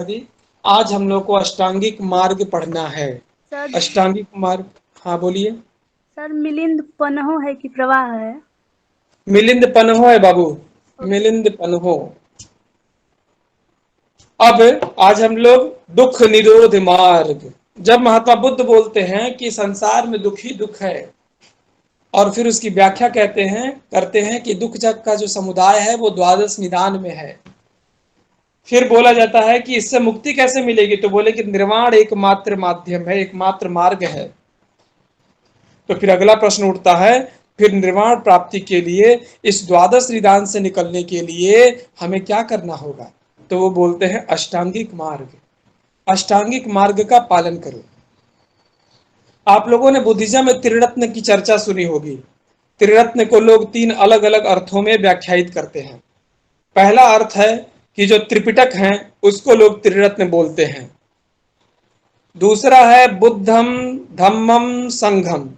दी। आज हम लोग को अष्टांगिक मार्ग पढ़ना है। सर अष्टांगिक मार्ग, हाँ बोलिए। सर मिलिंद पनहो है कि प्रवाह है? मिलिंद पनहो है बाबू, ओके। मिलिंद पनहो। अब आज हम लोग दुख निरोध मार्ग। जब महात्मा बुद्ध बोलते हैं कि संसार में दुख ही दुख है, और फिर उसकी व्याख्या करते हैं कि दुख जग का जो समुदाय है वो द्वादश निदान में है। फिर बोला जाता है कि इससे मुक्ति कैसे मिलेगी, तो बोले कि निर्वाण एकमात्र माध्यम है, एकमात्र मार्ग है। तो फिर अगला प्रश्न उठता है, फिर निर्वाण प्राप्ति के लिए, इस द्वादश निदान से निकलने के लिए हमें क्या करना होगा? तो वो बोलते हैं अष्टांगिक मार्ग। अष्टांगिक मार्ग का पालन करो। आप लोगों ने बुद्धिज्म में त्रिरत्न की चर्चा सुनी होगी। त्रिरत्न को लोग तीन अलग अलग अर्थों में व्याख्यायित करते हैं। पहला अर्थ है कि जो त्रिपिटक है उसको लोग त्रिरत्न बोलते हैं। दूसरा है बुद्धम धम्मम संघम,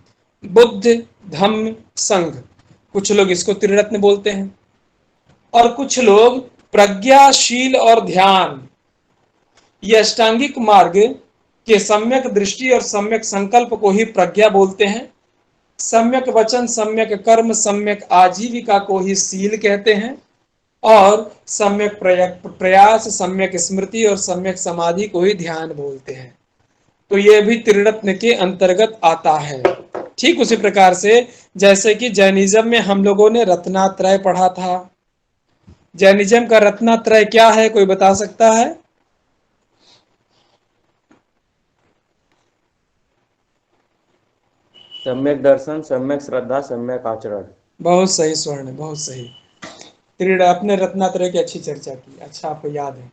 बुद्ध धम्म संघ, कुछ लोग इसको त्रिरत्न बोलते हैं। और कुछ लोग प्रज्ञाशील और ध्यान, ये अष्टांगिक मार्ग के सम्यक दृष्टि और सम्यक संकल्प को ही प्रज्ञा बोलते हैं। सम्यक वचन, सम्यक कर्म, सम्यक आजीविका को ही सील कहते हैं। और सम्यक प्रयास, सम्यक स्मृति और सम्यक समाधि को ही ध्यान बोलते हैं। तो यह भी त्रिरत्न के अंतर्गत आता है। ठीक उसी प्रकार से जैसे कि जैनिज्म में हम लोगों ने रत्नात्रय पढ़ा था। जैनिज्म का रत्नात्रय क्या है, कोई बता सकता है? सम्यक दर्शन, सम्यक श्रद्धा, सम्यक आचरण। बहुत सही स्वर्ण, बहुत सही। त्रिड़ अपने रत्नात्रय की अच्छी चर्चा की, अच्छा आपको याद है।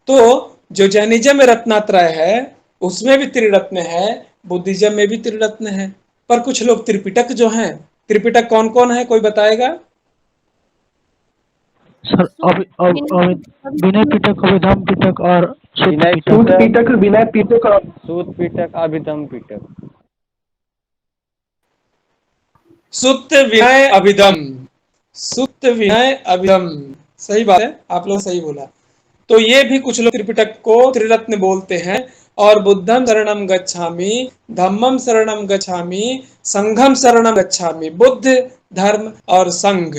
तो जो जैनिज्म में रत्नात्रय है उसमें भी त्रिरत्न है, बुद्धिज्म में भी त्रिरत्न है। पर कुछ लोग त्रिपिटक जो हैं, त्रिपिटक कौन कौन है, कोई बताएगा? सर विनय पिटक, अभिधाम पिटक और विनय सूत पिटक, विनय पिटक और सूत पिटक, अभिधम पिटक। सुत्त विनय अभिधम, सुत्त विनय अभिधम, सही बात है, आप लोग सही बोला। तो ये भी कुछ लोग त्रिपिटक को त्रिरत्न बोलते हैं। और बुद्धम शरणम गच्छामि, धम्मम शरणम गच्छामि, संघम शरणम गच्छामि, बुद्ध धर्म और संघ,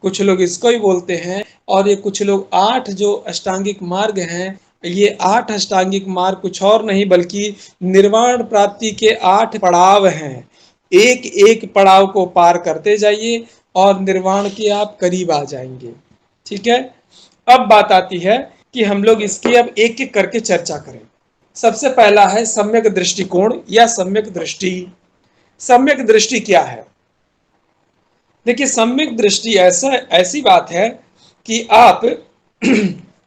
कुछ लोग इसको ही बोलते हैं। और ये कुछ लोग 8 जो अष्टांगिक मार्ग हैं, ये 8 अष्टांगिक मार्ग कुछ और नहीं बल्कि निर्वाण प्राप्ति के 8 पड़ाव हैं। एक एक पड़ाव को पार करते जाइए और निर्वाण के आप करीब आ जाएंगे। ठीक है, अब बात आती है कि हम लोग इसकी अब एक एक करके चर्चा करें। सबसे पहला है सम्यक दृष्टिकोण या सम्यक दृष्टि। सम्यक दृष्टि क्या है? देखिए, सम्यक दृष्टि ऐसी बात है कि आप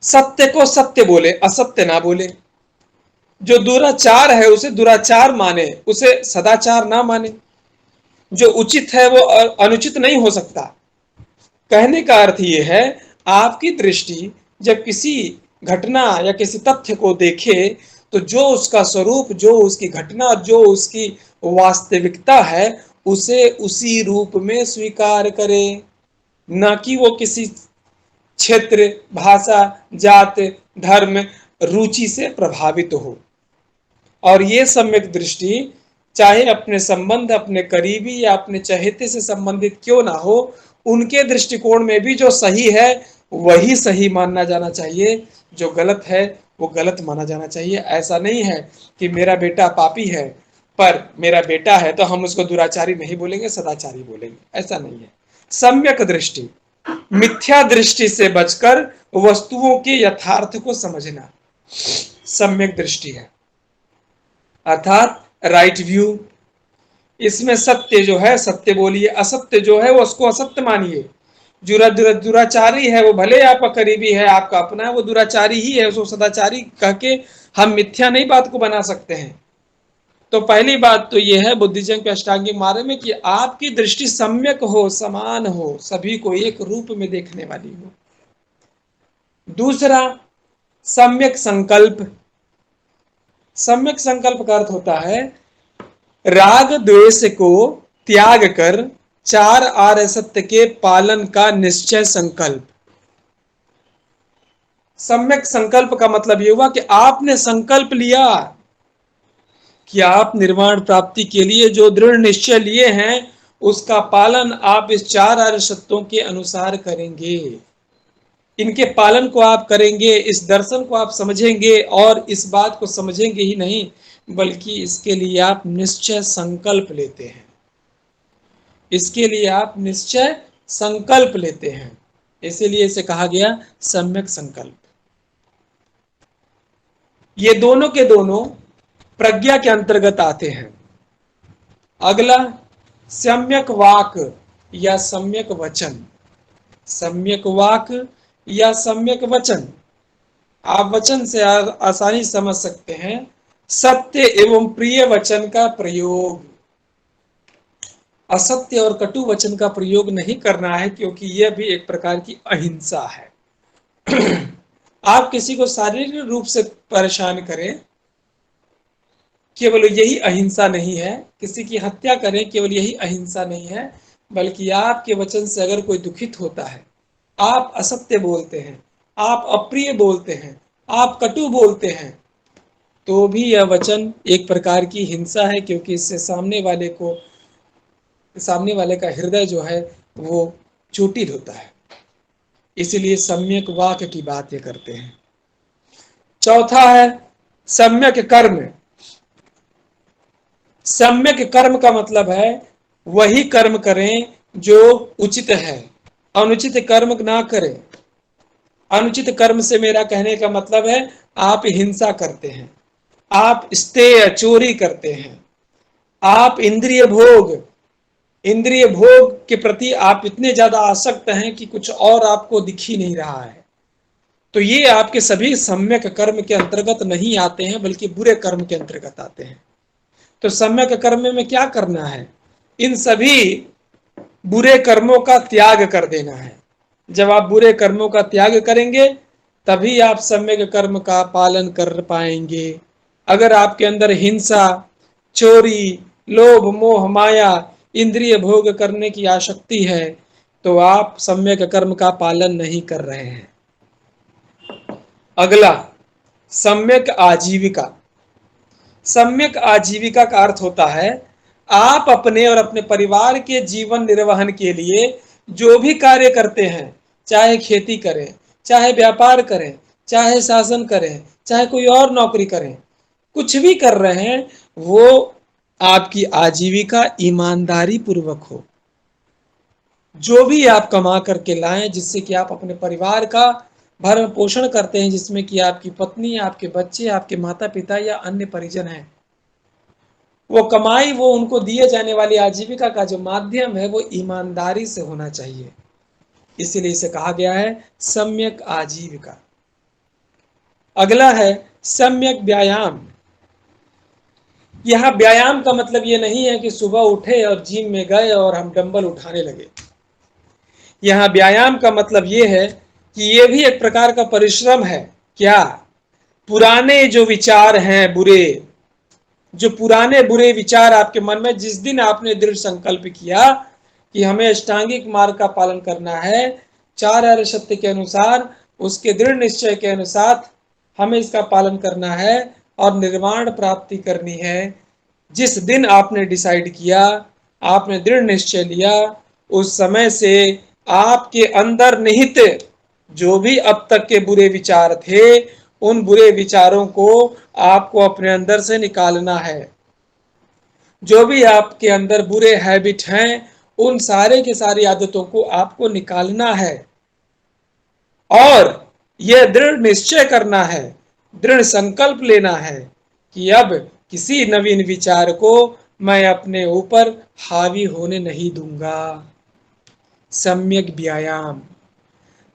सत्य को सत्य बोले, असत्य ना बोले। जो दुराचार है उसे दुराचार माने, उसे सदाचार ना माने। जो उचित है वो अनुचित नहीं हो सकता। कहने का अर्थ ये है, आपकी दृष्टि जब किसी घटना या किसी तथ्य को देखे तो जो उसका स्वरूप, जो उसकी घटना, जो उसकी वास्तविकता है, उसे उसी रूप में स्वीकार करे, न कि वो किसी क्षेत्र, भाषा, जात, धर्म, रुचि से प्रभावित हो। और ये सम्यक दृष्टि चाहे अपने संबंध, अपने करीबी या अपने चहेते से संबंधित क्यों ना हो, उनके दृष्टिकोण में भी जो सही है वही सही मानना जाना चाहिए, जो गलत है वो गलत माना जाना चाहिए। ऐसा नहीं है कि मेरा बेटा पापी है पर मेरा बेटा है तो हम उसको दुराचारी नहीं बोलेंगे, सदाचारी बोलेंगे, ऐसा नहीं है। सम्यक दृष्टि, मिथ्या दृष्टि से बचकर वस्तुओं के यथार्थ को समझना सम्यक दृष्टि है, अर्थात राइट व्यू। इसमें सत्य जो है सत्य बोलिए, असत्य जो है वो उसको असत्य मानिए। दुराचारी है वो भले आपका करीबी है, आपका अपना है, वो दुराचारी ही है, उसको सदाचारी कह के हम मिथ्या नहीं बात को बना सकते हैं। तो पहली बात तो ये है बुद्धिज्म के अष्टांगिक मार्ग में कि आपकी दृष्टि सम्यक हो, समान हो, सभी को एक रूप में देखने वाली हो। दूसरा, सम्यक संकल्प। सम्यक संकल्प का अर्थ होता है राग द्वेष को त्याग कर 4 आर्य सत्य के पालन का निश्चय संकल्प। सम्यक संकल्प का मतलब ये हुआ कि आपने संकल्प लिया कि आप निर्वाण प्राप्ति के लिए जो दृढ़ निश्चय लिए हैं उसका पालन आप इस 4 आर्य सत्यों के अनुसार करेंगे। इनके पालन को आप करेंगे, इस दर्शन को आप समझेंगे और इस बात को समझेंगे ही नहीं बल्कि इसके लिए आप निश्चय संकल्प लेते हैं। इसके लिए आप निश्चय संकल्प लेते हैं, इसीलिए इसे कहा गया सम्यक संकल्प। ये दोनों के दोनों प्रज्ञा के अंतर्गत आते हैं। अगला सम्यक वाक या सम्यक वचन। सम्यक वाक या सम्यक वचन, आप वचन से आसानी समझ सकते हैं, सत्य एवं प्रिय वचन का प्रयोग। असत्य और कटु वचन का प्रयोग नहीं करना है क्योंकि यह भी एक प्रकार की अहिंसा है। आप किसी को शारीरिक रूप से परेशान करें, केवल यही अहिंसा नहीं है। किसी की हत्या करें, केवल यही अहिंसा नहीं है, बल्कि आपके वचन से अगर कोई दुखित होता है, आप असत्य बोलते हैं, आप अप्रिय बोलते हैं, आप कटु बोलते हैं, तो भी यह वचन एक प्रकार की हिंसा है क्योंकि इससे सामने वाले का हृदय जो है वो चोटिल होता है। इसीलिए सम्यक वाक्य की बात ये करते हैं। चौथा है सम्यक कर्म। सम्यक कर्म का मतलब है वही कर्म करें जो उचित है, अनुचित कर्म ना करें। अनुचित कर्म से मेरा कहने का मतलब है आप हिंसा करते हैं, आप स्तेय चोरी करते हैं, आप इंद्रिय भोग के प्रति आप इतने ज्यादा आसक्त हैं कि कुछ और आपको दिख ही नहीं रहा है, तो ये आपके सभी सम्यक कर्म के अंतर्गत नहीं आते हैं बल्कि बुरे कर्म के अंतर्गत आते हैं। तो सम्यक कर्म में क्या करना है? इन सभी बुरे कर्मों का त्याग कर देना है। जब आप बुरे कर्मों का त्याग करेंगे तभी आप सम्यक कर्म का पालन कर पाएंगे। अगर आपके अंदर हिंसा, चोरी, लोभ, मोह, माया, इंद्रिय भोग करने की आसक्ति है तो आप सम्यक कर्म का पालन नहीं कर रहे हैं। अगला सम्यक आजीविका। सम्यक आजीविका का अर्थ होता है आप अपने और अपने परिवार के जीवन निर्वहन के लिए जो भी कार्य करते हैं, चाहे खेती करें, चाहे व्यापार करें, चाहे शासन करें, चाहे कोई और नौकरी करें, कुछ भी कर रहे हैं, वो आपकी आजीविका ईमानदारी पूर्वक हो। जो भी आप कमा करके लाएं जिससे कि आप अपने परिवार का भरण पोषण करते हैं, जिसमें कि आपकी पत्नी, आपके बच्चे, आपके माता पिता या अन्य परिजन हैं, वो कमाई, वो उनको दिए जाने वाली आजीविका का जो माध्यम है वो ईमानदारी से होना चाहिए। इसीलिए इसे कहा गया है सम्यक आजीविका। अगला है सम्यक व्यायाम। यहां व्यायाम का मतलब ये नहीं है कि सुबह उठे और जिम में गए और हम डंबल उठाने लगे। यहां व्यायाम का मतलब ये है कि ये भी एक प्रकार का परिश्रम है। क्या? पुराने जो विचार हैं बुरे, जो पुराने बुरे विचार आपके मन में, जिस दिन आपने दृढ़ संकल्प किया कि हमें अष्टांगिक मार्ग का पालन करना है, 4 आर्य सत्य के अनुसार, उसके दृढ़ निश्चय के अनुसार हमें इसका पालन करना है और निर्वाण प्राप्ति करनी है, जिस दिन आपने डिसाइड किया, आपने दृढ़ निश्चय लिया, उस समय से आपके अंदर निहित जो भी अब तक के बुरे विचार थे, उन बुरे विचारों को आपको अपने अंदर से निकालना है। जो भी आपके अंदर बुरे हैबिट हैं, उन सारे के सारी आदतों को आपको निकालना है और यह दृढ़ निश्चय करना है, दृढ़ संकल्प लेना है कि अब किसी नवीन विचार को मैं अपने ऊपर हावी होने नहीं दूंगा। सम्यक व्यायाम,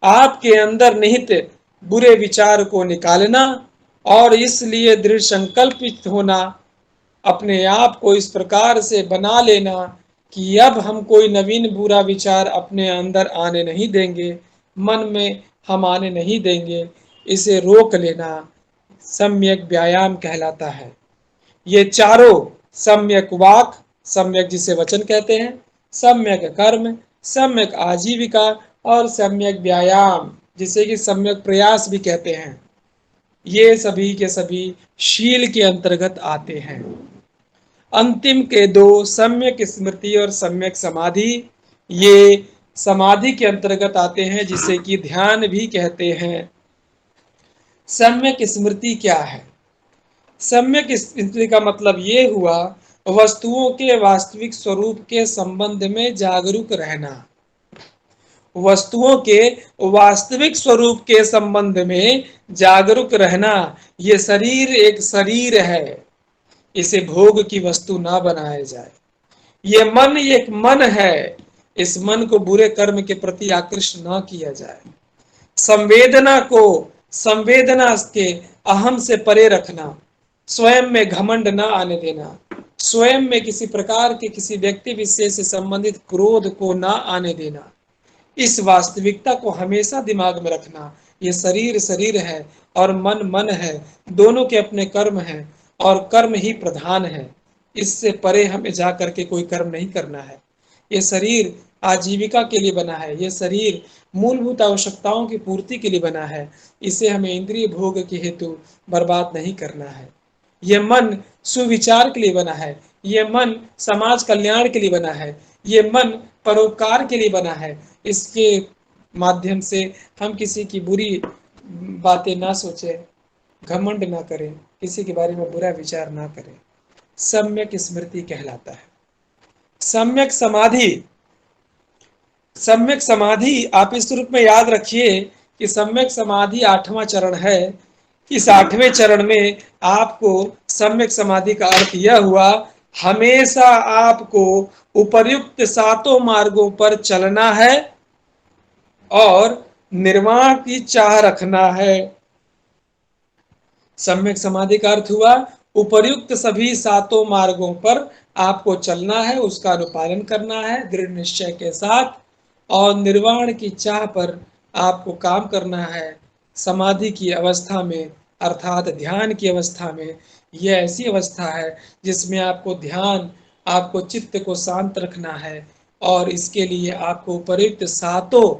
आपके अंदर निहित बुरे विचार को निकालना और इसलिए दृढ़ संकल्पित होना, अपने आप को इस प्रकार से बना लेना कि अब हम कोई नवीन बुरा विचार अपने अंदर आने नहीं देंगे, मन में हम आने नहीं देंगे, इसे रोक लेना सम्यक व्यायाम कहलाता है। ये चारों सम्यक वाक, सम्यक जिसे वचन कहते हैं, सम्यक कर्म, सम्यक आजीविका और सम्यक व्यायाम, जिसे कि सम्यक प्रयास भी कहते हैं, ये सभी के सभी शील के अंतर्गत आते हैं। अंतिम के दो, सम्यक स्मृति और सम्यक समाधि, ये समाधि के अंतर्गत आते हैं, जिसे कि ध्यान भी कहते हैं। सम्यक स्मृति क्या है? सम्यक स्मृति का मतलब ये हुआ वस्तुओं के वास्तविक स्वरूप के संबंध में जागरूक रहना। वस्तुओं के वास्तविक स्वरूप के संबंध में जागरूक रहना। ये शरीर एक शरीर है, इसे भोग की वस्तु ना बनाया जाए। ये मन एक मन है, इस मन को बुरे कर्म के प्रति आकृष्ट ना किया जाए। संवेदना को संवेदना के अहम से परे रखना, स्वयं में घमंड ना आने देना, स्वयं में किसी प्रकार के किसी व्यक्ति विशेष से संबंधित क्रोध को ना आने देना। इस वास्तविकता को हमेशा दिमाग में रखना। ये शरीर शरीर है और मन मन है, दोनों के अपने कर्म हैं और कर्म ही प्रधान है। इससे परे हमें जा करके कोई कर्म नहीं करना है। ये शरीर आजीविका के लिए बना है, ये शरीर मूलभूत आवश्यकताओं की पूर्ति के लिए बना है। इसे हमें इंद्रिय भोग के हेतु बर्बाद नहीं करना है। ये मन सुविचार के लिए बना है, ये मन समाज कल्याण के लिए बना है, ये मन परोपकार के लिए बना है। इसके माध्यम से हम किसी की बुरी बातें ना सोचें, घमंड ना करें, किसी के बारे में बुरा विचार ना करें। सम्यक स्मृति कहलाता है। सम्यक समाधि, सम्यक समाधि आप इस रूप में याद रखिए कि सम्यक समाधि 8वां चरण है। इस 8वें चरण में आपको सम्यक समाधि का अर्थ यह हुआ, हमेशा आपको उपर्युक्त सातों मार्गों पर चलना है और निर्वाण की चाह रखना है। सम्यक समाधि का अर्थ हुआ उपर्युक्त सभी सातों मार्गों पर आपको चलना है, उसका अनुपालन करना है दृढ़ निश्चय के साथ, और निर्वाण की चाह पर आपको काम करना है। समाधि की अवस्था में अर्थात ध्यान की अवस्था में, यह ऐसी अवस्था है जिसमें आपको ध्यान, आपको चित्त को शांत रखना है और इसके लिए आपको उपर्युक्त सातों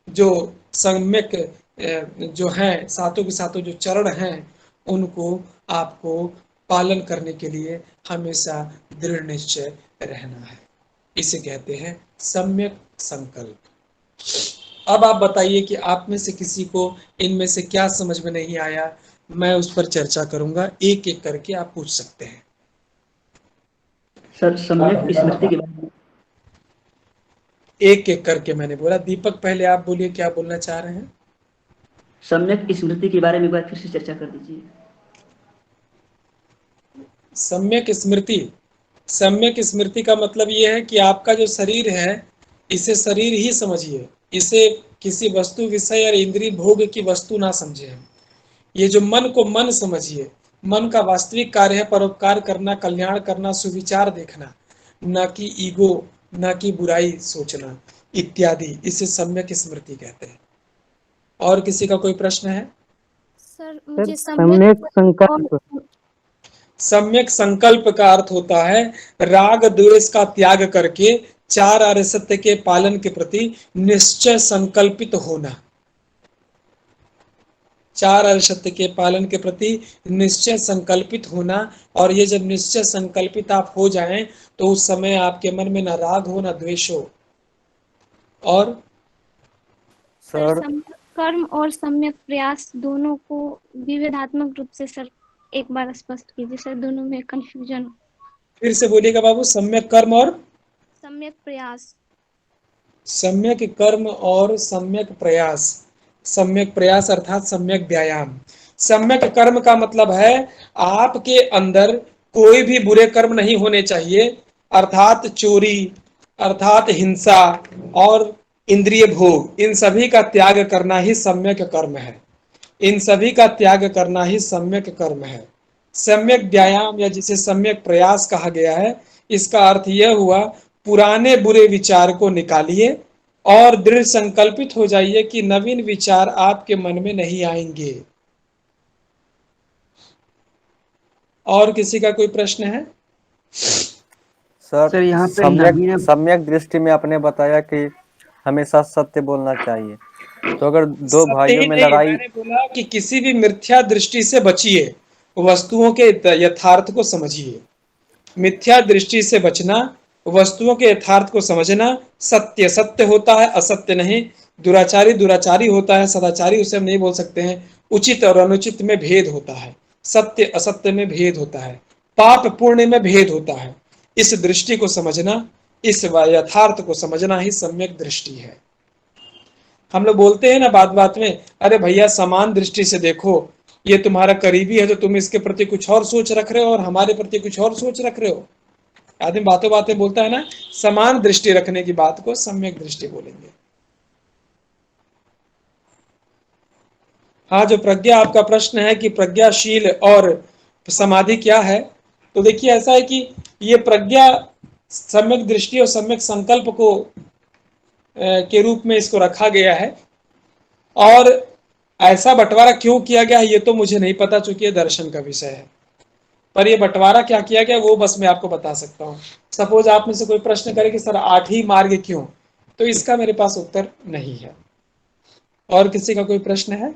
जो सम्यक जो हैं, सातों के सातों जो चरण हैं, उनको आपको पालन करने के लिए हमेशा दृढ़ निश्चय रहना है। इसे कहते हैं सम्यक संकल्प। अब आप बताइए कि आप में से किसी को इनमें से क्या समझ में नहीं आया, मैं उस पर चर्चा करूंगा, एक एक करके आप पूछ सकते हैं। सर सम्यक स्मृति के बारे में एक एक करके मैंने बोला। दीपक पहले आप बोलिए, क्या बोलना चाह रहे हैं? सम्यक स्मृति के बारे में एक बार फिर से चर्चा कर दीजिए। सम्यक स्मृति, सम्यक स्मृति का मतलब यह है कि आपका जो शरीर है, इसे शरीर ही समझिए, इसे किसी वस्तु विषय और इंद्रिय भोग की वस्तु ना समझे। ये जो मन को मन समझिए, मन का वास्तविक कार्य है परोपकार करना, कल्याण करना, सुविचार देखना, ना कि ईगो, ना कि बुराई सोचना इत्यादि। इसे सम्यक स्मृति कहते हैं। और किसी का कोई प्रश्न है? सर मुझे सम्यक संकल्प। सम्यक संकल्प का अर्थ होता है राग द्वेष का त्याग करके चार आर्य सत्य के पालन के प्रति निश्चय संकल्पित होना। चार आर्य सत्य के पालन के प्रति निश्चय संकल्पित होना, और ये जब निश्चय संकल्पित आप हो जाएं तो उस समय आपके मन में ना राग हो ना द्वेष हो। और सर कर्म और सम्यक प्रयास दोनों को विवेधात्मक रूप से सर एक बार स्पष्ट कीजिए सर, दोनों में कंफ्यूजन। फिर से बोलिएगा बाबू। सम्यक कर्म और सम्यक प्रयास। सम्यक कर्म और सम्यक प्रयास। सम्यक प्रयास अर्थात सम्यक व्यायाम। सम्यक कर्म का मतलब है आपके अंदर कोई भी बुरे कर्म नहीं होने चाहिए, अर्थात चोरी, अर्थात हिंसा और इंद्रिय भोग, इन सभी का त्याग करना ही सम्यक कर्म है। इन सभी का त्याग करना ही सम्यक कर्म है। सम्यक व्यायाम या जिसे सम्यक प्रयास कहा गया है, इसका अर्थ यह हुआ पुराने बुरे विचार को निकालिए और दृढ़ संकल्पित हो जाइए कि नवीन विचार आपके मन में नहीं आएंगे। और किसी का कोई प्रश्न है? सर यहाँ पे सम्यक दृष्टि में आपने बताया कि हमेशा सत्य बोलना चाहिए, तो अगर दो सत्य भाइयों ही में नहीं, लड़ाई, मैंने बोला कि किसी भी मिथ्या दृष्टि से बचिए, वस्तुओं के यथार्थ को समझिए। मिथ्या दृष्टि से बचना, वस्तुओं के यथार्थ को समझना। सत्य सत्य होता है, असत्य नहीं। दुराचारी दुराचारी होता है, सदाचारी उसे हम नहीं बोल सकते हैं। उचित और अनुचित में भेद होता है, सत्य असत्य में भेद होता है, पाप पुण्य में भेद होता है। इस दृष्टि को समझना, इस यथार्थ को समझना ही सम्यक दृष्टि है। हम लोग बोलते हैं ना बात बात में, अरे भैया समान दृष्टि से देखो, ये तुम्हारा करीबी है तो तुम इसके प्रति कुछ और सोच रख रहे हो और हमारे प्रति कुछ और सोच रख रहे हो। आदमी बातों बातें बोलता है ना, समान दृष्टि रखने की बात को सम्यक दृष्टि बोलेंगे। हाँ, जो प्रज्ञा आपका प्रश्न है कि प्रज्ञाशील और समाधि क्या है, तो देखिए ऐसा है कि ये प्रज्ञा सम्यक दृष्टि और सम्यक संकल्प को के रूप में इसको रखा गया है। और ऐसा बंटवारा क्यों किया गया है ये तो मुझे नहीं पता, चूंकि ये दर्शन का विषय है। पर ये बंटवारा क्या किया गया वो बस मैं आपको बता सकता हूँ। सपोज आप में से कोई प्रश्न करे कि सर 8 ही मार्ग क्यों, तो इसका मेरे पास उत्तर नहीं है। और किसी का कोई प्रश्न है?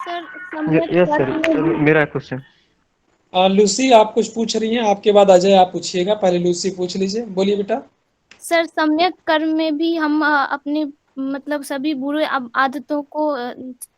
सर सम्यक यस सर, कर्म में भी मेरा क्वेश्चन। लूसी आप कुछ पूछ रही हैं, आपके बाद अजय आप पूछिएगा। पहले लूसी पूछ लीजिए, बोलिए बेटा। सर सम्यक कर्म में भी हम अपने मतलब सभी बुरे आदतों को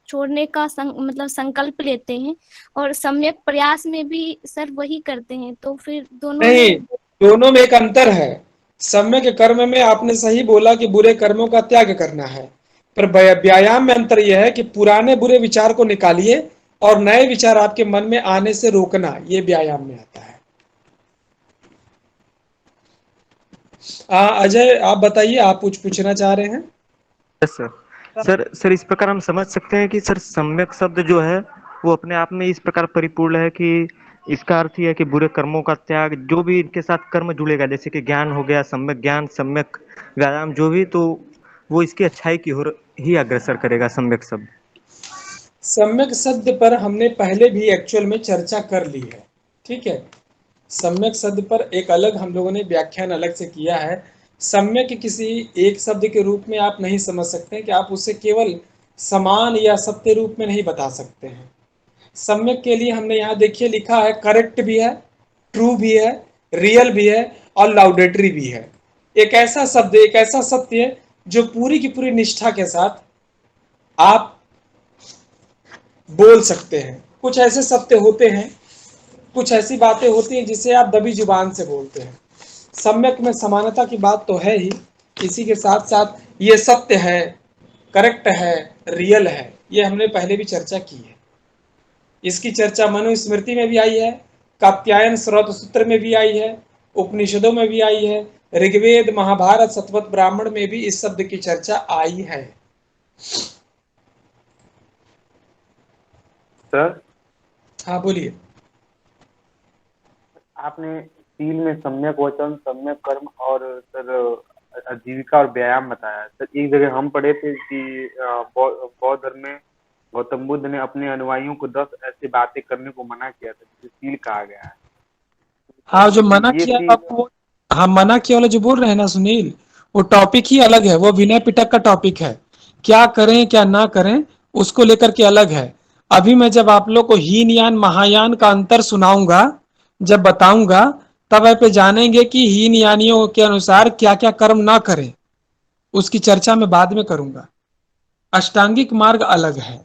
छोड़ने का मतलब संकल्प लेते हैं, और सम्यक प्रयास में भी सर वही करते हैं, तो फिर दोनों नहीं, में दोनों में एक अंतर है। सम्यक कर्म में आपने सही बोला कि बुरे कर्मों का त्याग करना है, पर व्यायाम में अंतर यह है कि पुराने बुरे विचार को निकालिए और नए विचार आपके मन में आने से रोकना, ये व्यायाम में आता है। अजय आप बताइए, आप कुछ पूछना चाह रहे हैं? Yes sir. सर इस प्रकार हम समझ सकते हैं कि सर सम्यक शब्द जो है वो अपने आप में इस प्रकार परिपूर्ण है कि इसका अर्थ ही है कि बुरे कर्मों का त्याग, जो भी इनके साथ कर्म जुड़ेगा, जैसे कि ज्ञान हो गया, सम्यक ज्ञान, सम्यक व्यायाम, जो भी, तो वो इसकी अच्छाई की ओर ही अग्रसर करेगा सम्यक शब्द। सम्यक शब्द पर हमने पहले भी एक्चुअल में चर्चा कर ली है, ठीक है। सम्यक शब्द पर एक अलग हम लोगों ने व्याख्यान अलग से किया है। सम्यक किसी एक शब्द के रूप में आप नहीं समझ सकते कि आप उसे केवल समान या सत्य रूप में नहीं बता सकते हैं। सम्यक के लिए हमने यहाँ देखिए लिखा है, करेक्ट भी है, ट्रू भी है, रियल भी है और लाउडेटरी भी है। एक ऐसा शब्द, एक ऐसा सत्य है जो पूरी की पूरी निष्ठा के साथ आप बोल सकते हैं। कुछ ऐसे सत्य होते हैं, कुछ ऐसी बातें होती हैं जिसे आप दबी जुबान से बोलते हैं। सम्यक में समानता की बात तो है ही, इसी के साथ साथ ये सत्य है, करेक्ट है, रियल है, ये हमने पहले भी चर्चा की है। इसकी चर्चा मनुस्मृति में भी आई है, कात्यायन स्रोत सूत्र में भी आई है, उपनिषदों में भी आई है, ऋग्वेद, महाभारत, शतपथ ब्राह्मण में भी इस शब्द की चर्चा आई है। सर हाँ बोलिए। आपने सील में सम्यक वचन, सम्यक कर्म और सर आजीविका और व्यायाम बताया। सर एक जगह हम पढ़े थे कि बौद्ध धर्म में गौतम बुद्ध ने अपने अनुयायियों को 10 ऐसी बातें करने को मना किया था जिसे सील कहा गया है। हाँ, जो मना किया आपको, हाँ मना किया वाला जो बोल रहे हैं ना सुनील, वो टॉपिक ही अलग है, वो विनय पिटक का टॉपिक है। क्या करें क्या ना करें उसको लेकर के अलग है। अभी मैं जब आप लोग को हीनयान महायान का अंतर सुनाऊंगा, जब बताऊंगा, तब आप जानेंगे कि हीनयानियों के अनुसार क्या क्या कर्म ना करें। उसकी चर्चा मैं बाद में करूंगा। अष्टांगिक मार्ग अलग है।